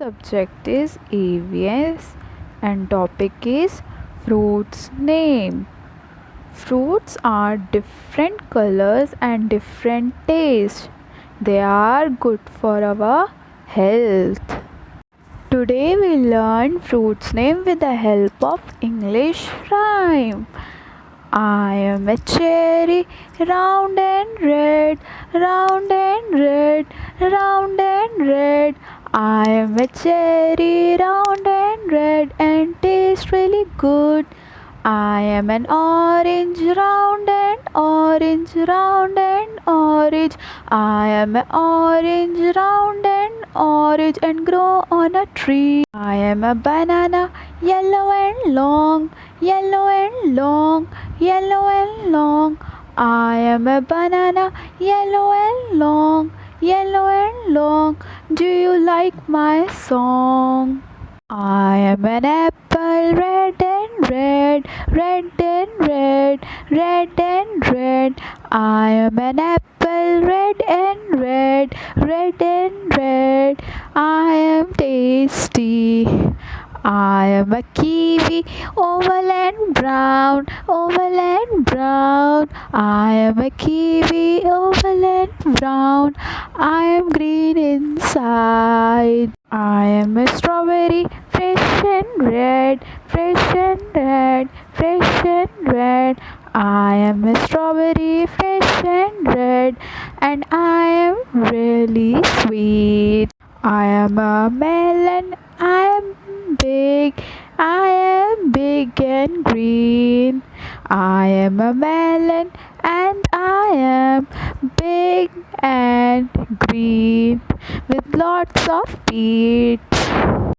Subject is EVS and topic is fruits name. Fruits are different colors and different taste. They are good for our health. Today we learn fruits name with the help of English rhyme. I am a cherry, round and red, round and red, round and red. I am a cherry, round and red, and taste really good. I am an orange, round and orange, round and orange. I am an orange, round and orange, and grow on a tree. I am a banana, yellow and long, yellow and long, yellow and long. I am a banana, yellow and long, yellow and long. Do you like my song? I am an apple, red and red, red and red, red and red. I am an apple, red and red, red and red. I am tasty. I am a kiwi, oval and brown, oval and brown. I am a kiwi, oval and brown. I am green inside. I am a strawberry, fresh and red, fresh and red, fresh and red. I am a strawberry, fresh and red, and I am really sweet. I am a melon, I am big, I am big and green. I am a melon and I am big and green with lots of teeth.